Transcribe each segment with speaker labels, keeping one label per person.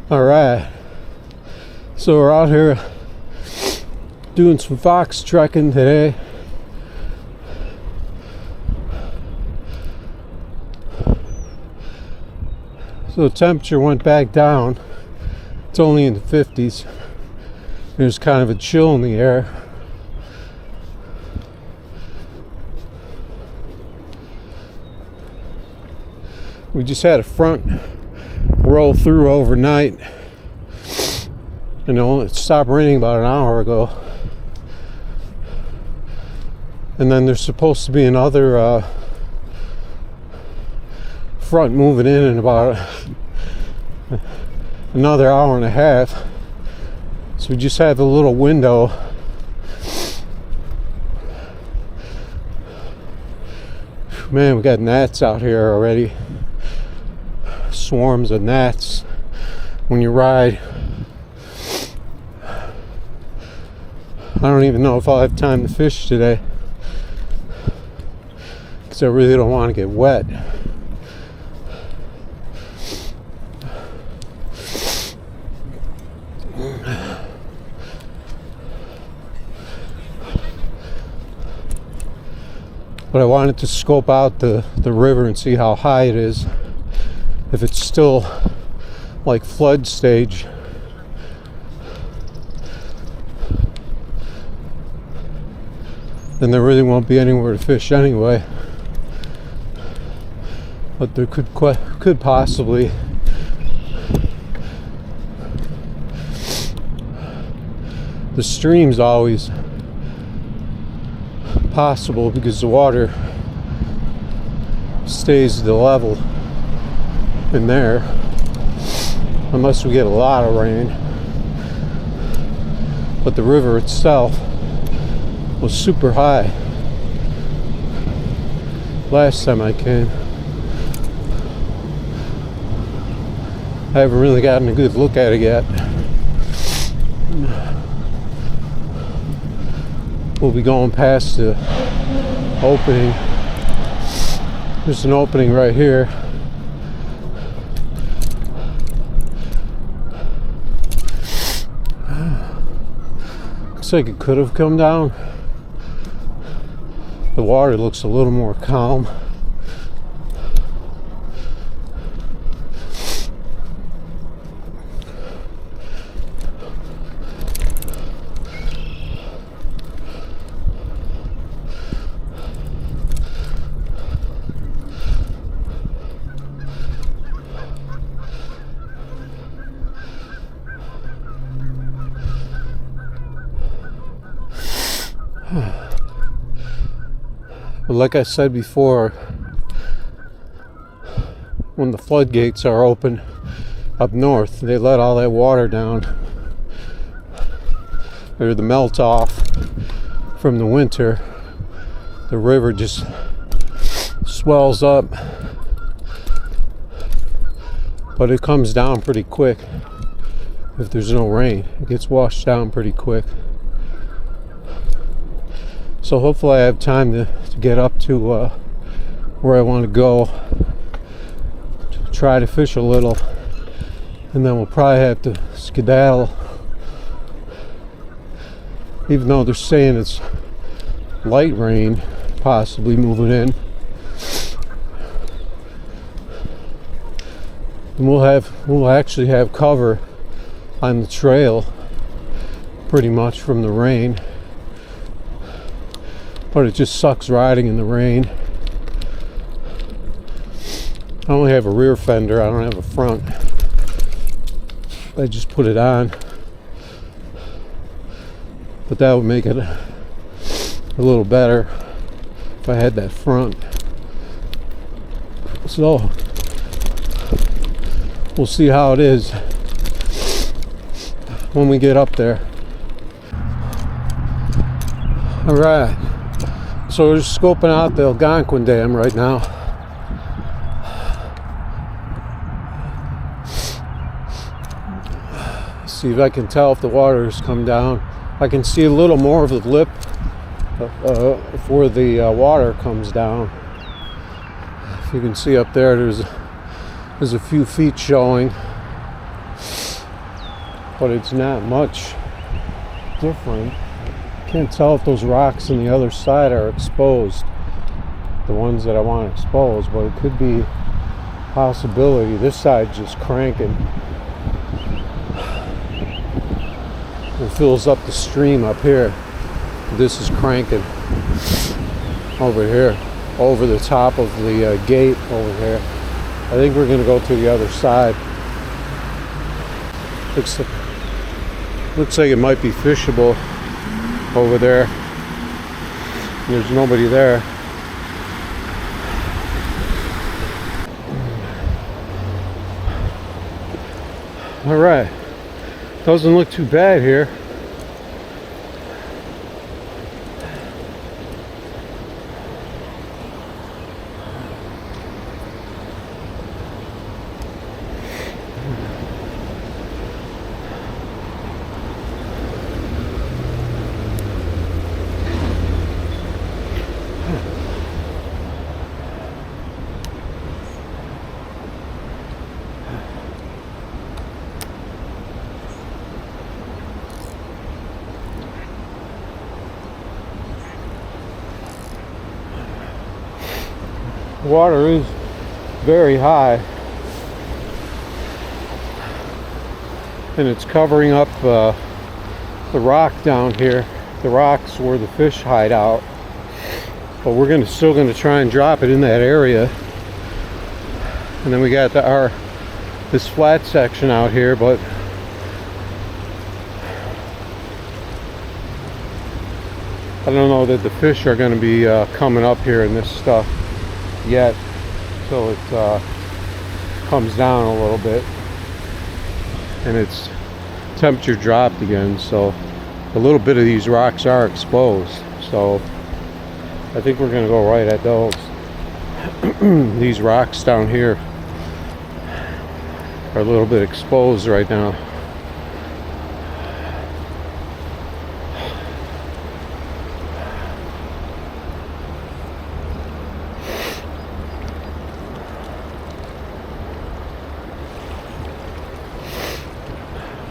Speaker 1: All right, so we're out here doing some Foxtrekking today. So the temperature went back down. It's only in the 50s. There's kind of a chill in the air. We just had a front roll through overnight. It stopped raining about an hour ago. And then there's supposed to be another front moving in about another hour and a half. So we just have a little window. Man, we got gnats out here already. Swarms of gnats when you ride. I don't even know if I'll have time to fish today because I really don't want to get wet. But I wanted to scope out the river and see how high it is. If it's still like flood stage, then there really won't be anywhere to fish anyway. But there could possibly the stream's always possible because the water stays the level in there unless we get a lot of rain. But the river itself was super high last time I came. I haven't really gotten a good look at it yet. We'll be going past the opening. There's an opening right here. Looks like it could have come down. The water looks a little more calm. But like I said before, when the floodgates are open up north, they let all that water down, or the melt off from the winter. The river just swells up, but it comes down pretty quick. If there's no rain, it gets washed down pretty quick. So hopefully I have time to get up to where I want to go, to try to fish a little, and then we'll probably have to skedaddle. Even though they're saying it's light rain possibly moving in. And we'll actually have cover on the trail pretty much from the rain. But it just sucks riding in the rain. I only have a rear fender, I don't have a front. I just put it on. But that would make it a little better if I had that front. So we'll see how it is when we get up there. All right. So we're just scoping out the Algonquin Dam right now. See if I can tell if the water has come down. I can see a little more of the lip before the water comes down. If you can see up there, there's a few feet showing. but it's not much different. Can't tell if those rocks on the other side are exposed, the ones that I want to expose, but it could be a possibility. This side's just cranking. It fills up the stream up here. This is cranking over here, over the top of the gate over here. I think we're going to go to the other side. Looks like it might be fishable over there. There's nobody there. All right, doesn't look too bad here. Water is very high, and it's covering up the rock down here. The rocks where the fish hide out, but we're still gonna try and drop it in that area. And then we got this flat section out here, but I don't know that the fish are going to be coming up here in this stuff yet, so it comes down a little bit and its temperature dropped again, so a little bit of these rocks are exposed, so I think we're going to go right at those. These rocks down here are a little bit exposed right now.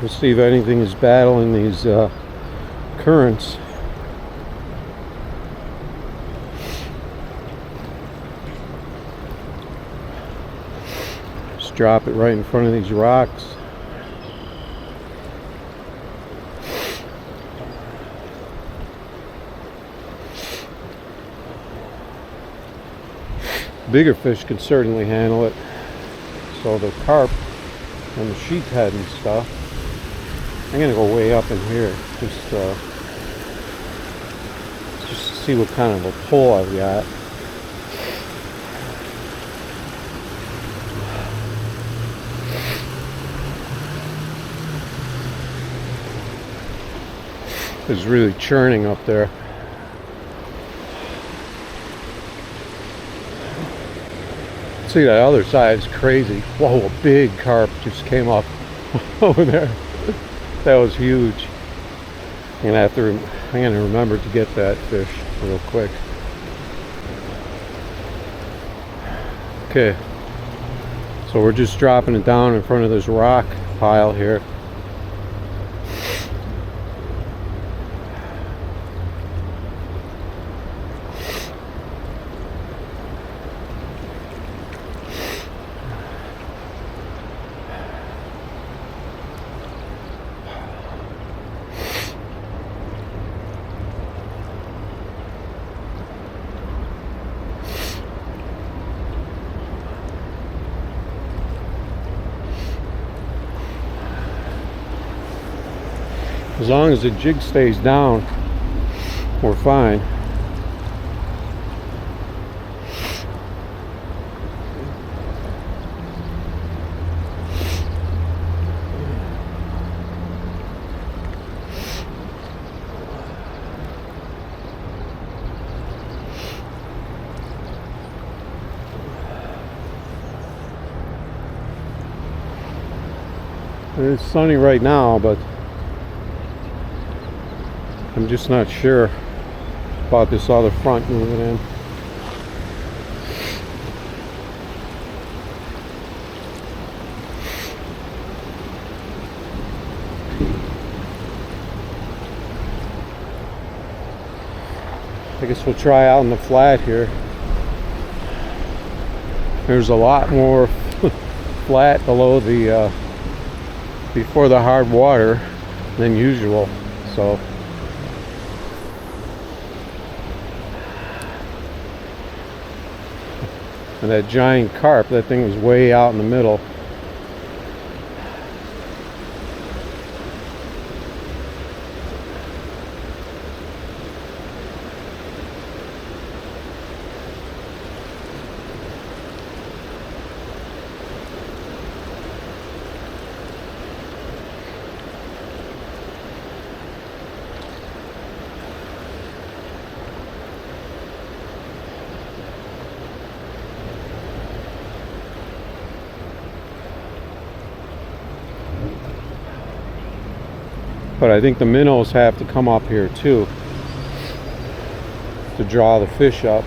Speaker 1: We'll see if anything is battling these currents. Just drop it right in front of these rocks. Bigger fish can certainly handle it. So the carp and the sheephead and stuff. I'm gonna go way up in here, just to see what kind of a pull I've got. It's really churning up there. See, that other side is crazy. Whoa, a big carp just came up over there. That was huge. I'm gonna remember to get that fish real quick. Okay, so we're just dropping it down in front of this rock pile here. As long as the jig stays down, we're fine. It's sunny right now, but I'm just not sure about this other front moving in. I guess we'll try out in the flat here. There's a lot more flat below the before the hard water than usual, so and that giant carp, that thing was way out in the middle. But I think the minnows have to come up here too to draw the fish up.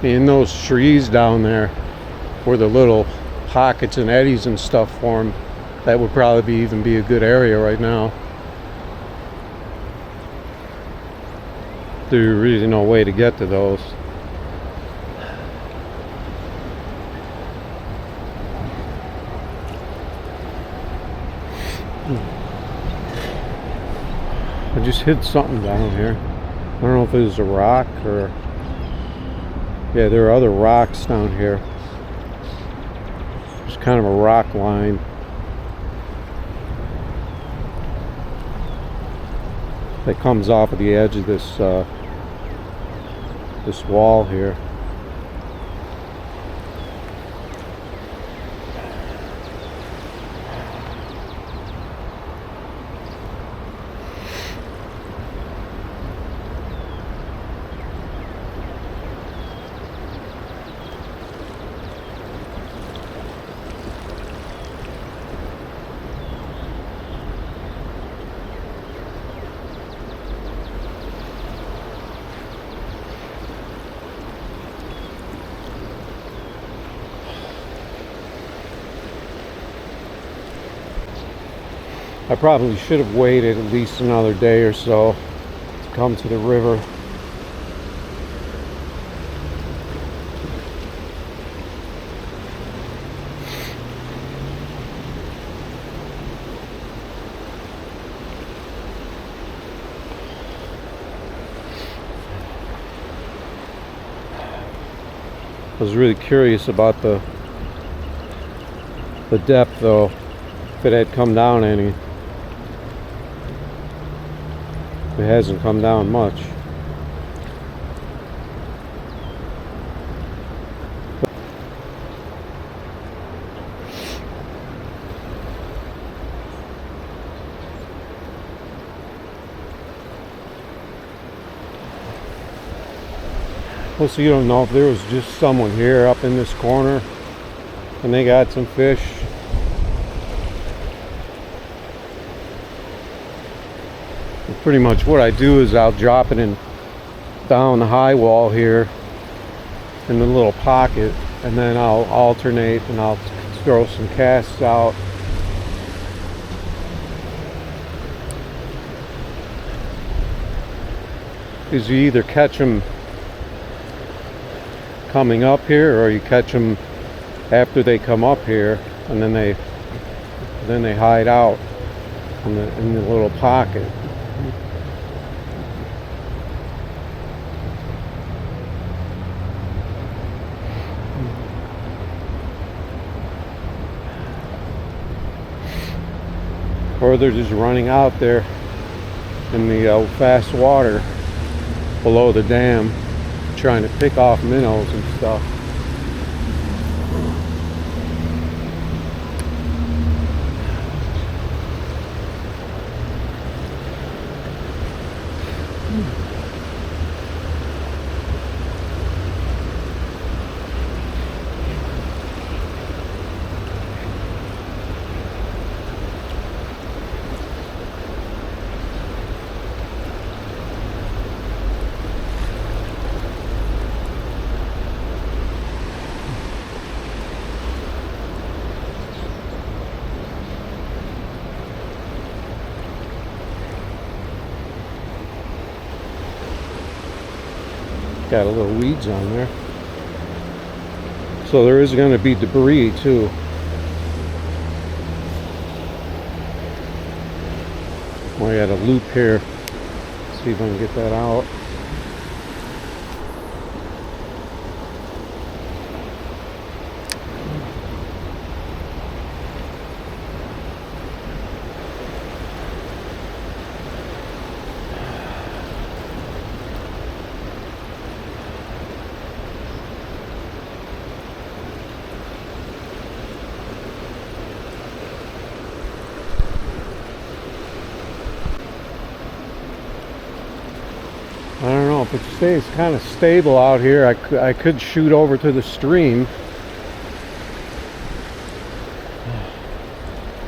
Speaker 1: In those trees down there where the little pockets and eddies and stuff form, that would probably even be a good area right now. There's really no way to get to those. I just hit something down here. I don't know if it was a rock or... Yeah, there are other rocks down here. There's kind of a rock line. That comes off of the edge of this this wall here. I probably should have waited at least another day or so to come to the river. I was really curious about the depth though, if it had come down any. It hasn't come down much. Well, so you don't know if there was just someone here up in this corner and they got some fish. Pretty much what I do is I'll drop it in down the high wall here in the little pocket, and then I'll alternate and I'll throw some casts out. Because you either catch them coming up here or you catch them after they come up here, and then they hide out in the little pocket. Or they're just running out there in the fast water below the dam trying to pick off minnows and stuff. Got a little weeds on there. So there is going to be debris too. I got a loop here. See if I can get that out. I don't know, if it stays kind of stable out here, I could shoot over to the stream.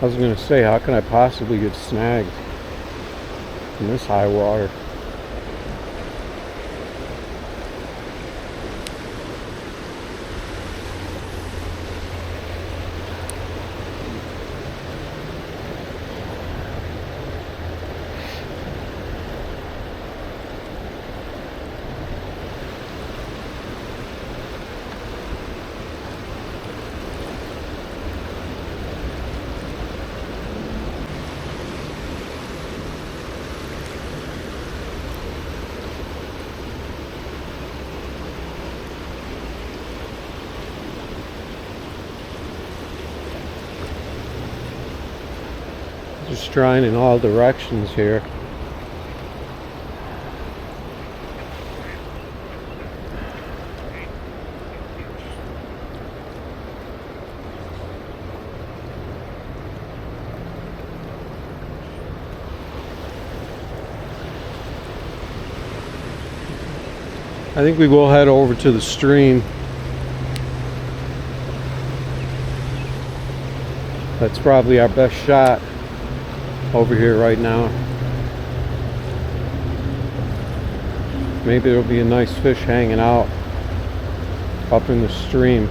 Speaker 1: I was going to say, how can I possibly get snagged in this high water? Just trying in all directions here. I think we will head over to the stream. That's probably our best shot over here right now. Maybe there'll be a nice fish hanging out up in the stream.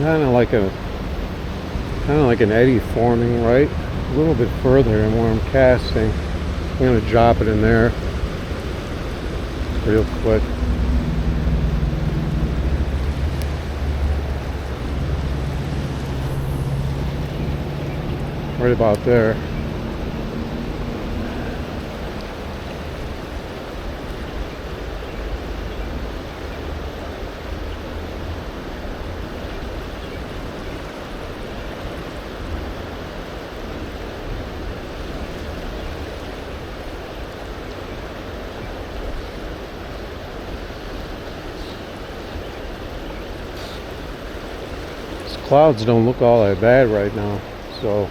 Speaker 1: Kind of like an eddy forming right a little bit further than where I'm casting. I'm going to drop it in there real quick. Right about there. Clouds don't look all that bad right now, so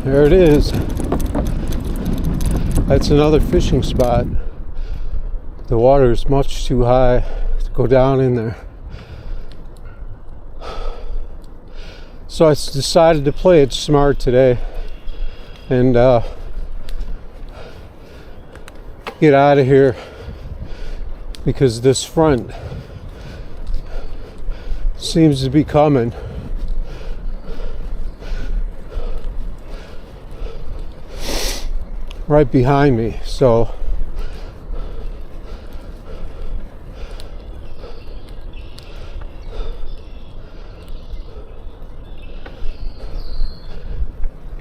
Speaker 1: there it is. That's another fishing spot. The water is much too high to go down in there, so I decided to play it smart today and get out of here, because this front seems to be coming. Right behind me, so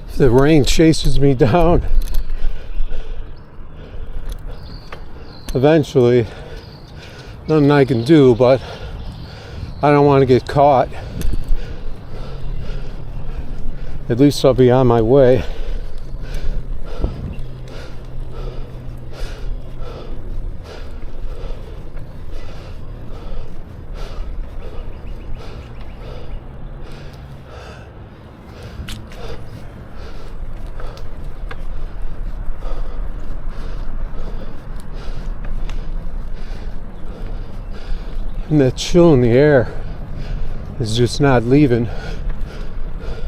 Speaker 1: if the rain chases me down, eventually, nothing I can do, but I don't want to get caught At least I'll be on my way. And that chill in the air is just not leaving.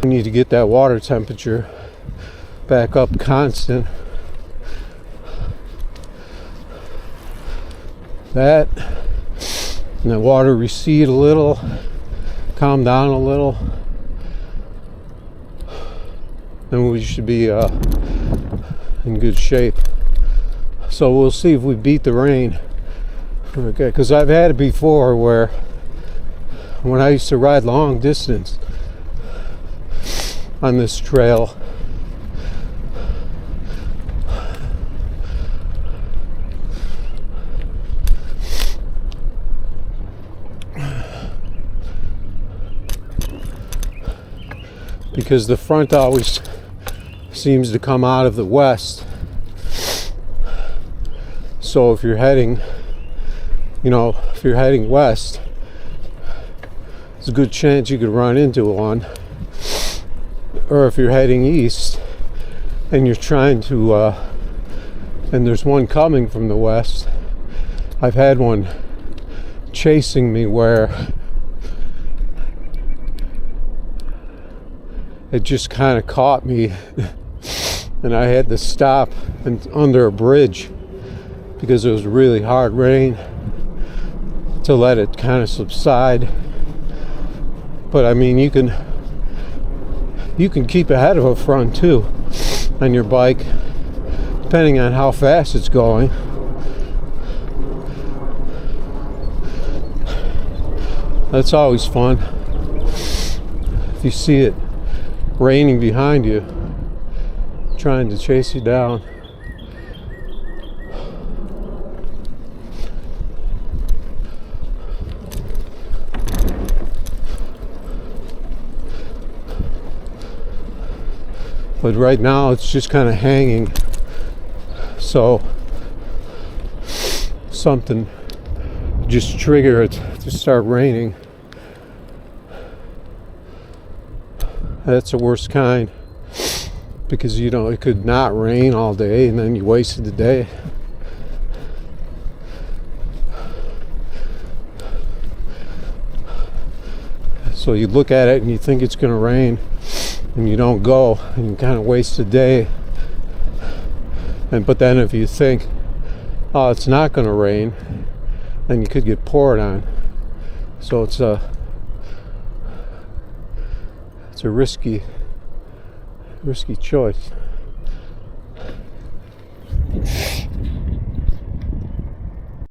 Speaker 1: We need to get that water temperature back up constant. That, and the water recede a little, calm down a little, then we should be in good shape. So we'll see if we beat the rain. Okay, because I've had it before where when I used to ride long distance on this trail, because the front always seems to come out of the west. So if you're heading, if you're heading west, there's a good chance you could run into one. Or if you're heading east and you're trying to, and there's one coming from the west. I've had one chasing me where it just kind of caught me and I had to stop under a bridge because it was really hard rain to let it kind of subside. But I mean, you can keep ahead of a front too on your bike, depending on how fast it's going. That's always fun. If you see it raining behind you, trying to chase you down. But right now it's just kind of hanging, so something just triggered it to start raining. That's the worst kind, because it could not rain all day and then you wasted the day. So you look at it and you think it's going to rain, and you don't go, and you kind of waste a day. But then if you think, oh, it's not going to rain, then you could get poured on. So it's a risky choice.